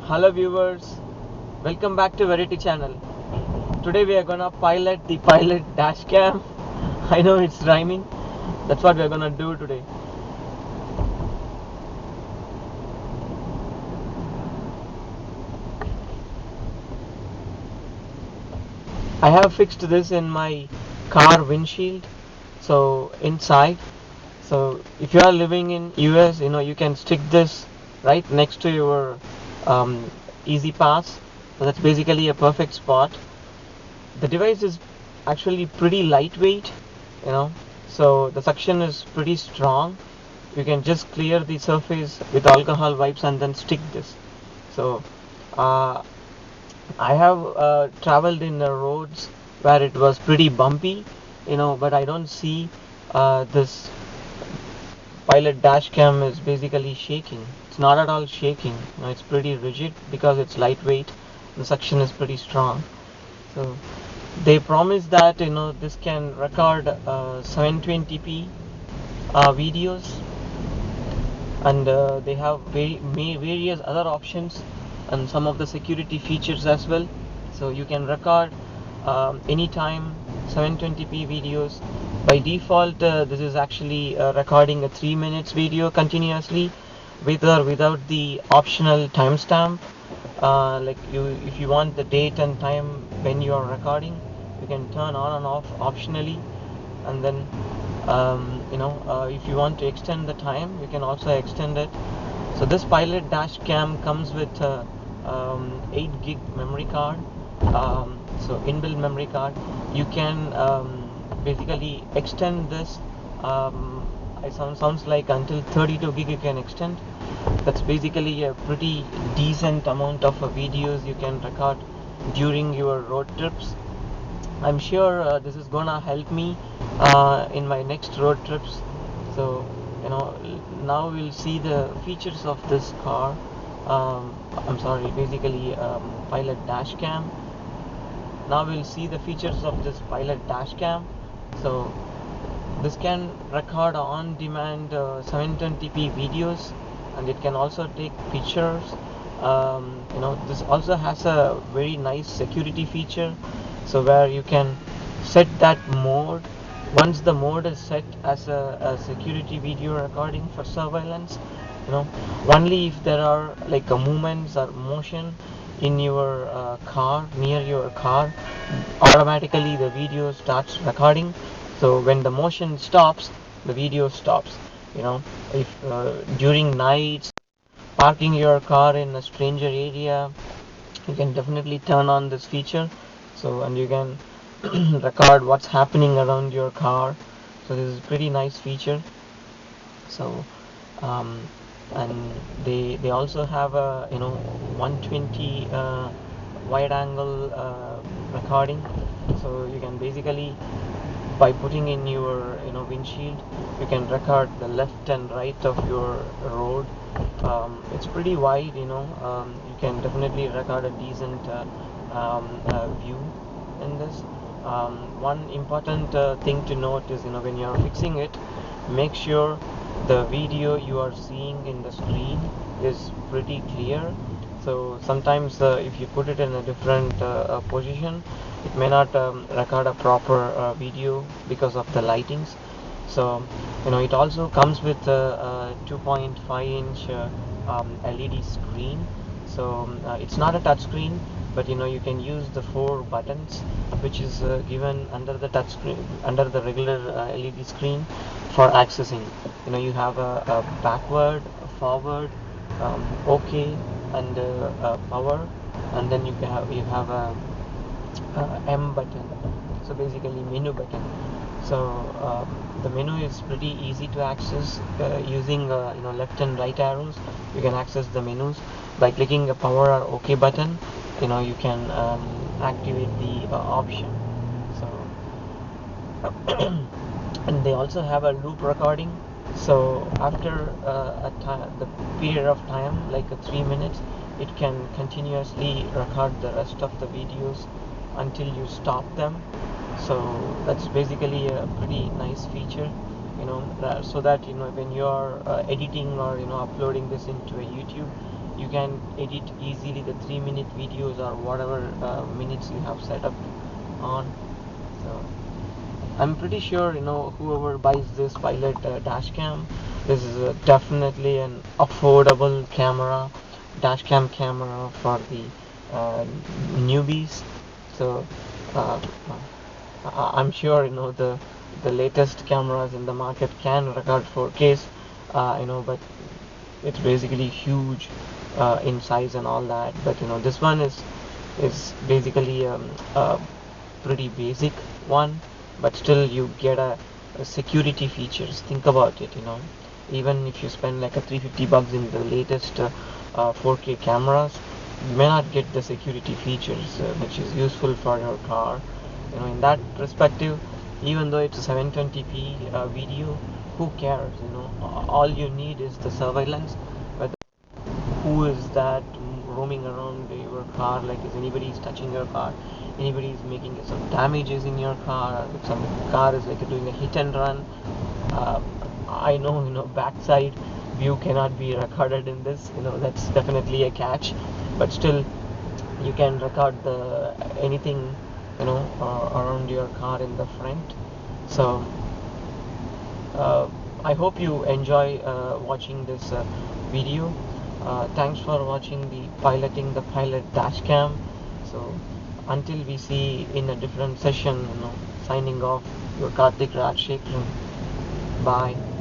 Hello viewers, welcome back to Verity channel. Today we are gonna pilot the pilot dash cam. I know it's rhyming. That's what we are gonna do today. I have fixed this in my car windshield. So inside. So if you are living in US, you can stick this right next to your um, Easy Pass. So that's basically a perfect spot. The device is actually pretty lightweight, you know so the suction is pretty strong. You can just clear the surface with alcohol wipes and then stick this. So uh, I have traveled in the roads where it was pretty bumpy, but I don't see this pilot dash cam is basically shaking. It's not at all shaking. It's pretty rigid because it's lightweight. The suction is pretty strong. So they promise that this can record 720p videos, and they have various other options and some of the security features as well. So you can record anytime 720p videos. By default, this is actually recording a 3 minutes video continuously, with or without the optional timestamp. Like, if you want the date and time when you are recording, you can turn on and off optionally. And then if you want to extend the time, you can also extend it. So this pilot dash cam comes with 8 gig memory card. So inbuilt memory card. You can basically extend this. It sounds like until 32 gig you can extend. That's basically a pretty decent amount of videos you can record during your road trips. I'm sure this is gonna help me in my next road trips. So now we'll see the features of this car. I'm sorry, basically pilot dash cam. Now we'll see the features of this pilot dash cam. So this can record on demand 720p videos, and it can also take pictures. This also has a very nice security feature, so where you can set that mode. Once the mode is set as a security video recording for surveillance, only if there are like a movements or motion in your car, near your car, automatically the video starts recording. So when the motion stops, the video stops. If during nights, parking your car in a stranger area, you can definitely turn on this feature. So, and you can record what's happening around your car. So this is a pretty nice feature. So um, and they also have a 120 wide angle recording. So you can basically, by putting in your windshield, you can record the left and right of your road. It's pretty wide. You can definitely record a decent view in this. One important thing to note is, when you are fixing it, make sure the video you are seeing in the screen is pretty clear. So sometimes if you put it in a different position, it may not record a proper video because of the lightings. So it also comes with a 2.5-inch LED screen. So it's not a touch screen, but you can use the 4 buttons which is given under the touch screen, under the regular LED screen, for accessing. You have a backward, a forward, OK, and power, and then you have a M button. So basically menu button. So the menu is pretty easy to access using left and right arrows. You can access the menus by clicking the power or OK button. You can activate the option. So and they also have a loop recording. So after the period of time, like 3 minutes, it can continuously record the rest of the videos until you stop them. So that's basically a pretty nice feature, so that when you are editing or uploading this into a YouTube, you can edit easily the 3-minute videos or whatever minutes you have set up on. So I'm pretty sure whoever buys this Pilot dash cam, this is definitely an affordable camera, dash cam camera for the newbies. So uh, I'm sure the latest cameras in the market can record 4Ks, but it's basically huge in size and all that. But this one is basically a pretty basic one, but still you get a security features. Think about it. Even if you spend like a 350 bucks in the latest 4K cameras, you may not get the security features which is useful for your car. In that perspective, even though it's a 720p video, who cares? All you need is the surveillance. Whether who is that roaming around your car, like is anybody is touching your car, anybody is making some damages in your car, or if some car is like doing a hit and run. uh, I know backside view cannot be recorded in this, that's definitely a catch, but still you can record the anything around your car in the front. So I hope you enjoy watching this video. Thanks for watching the piloting the Pilot dash cam. So until we see in a different session, signing off, your Karthik Rajshekhar. Bye.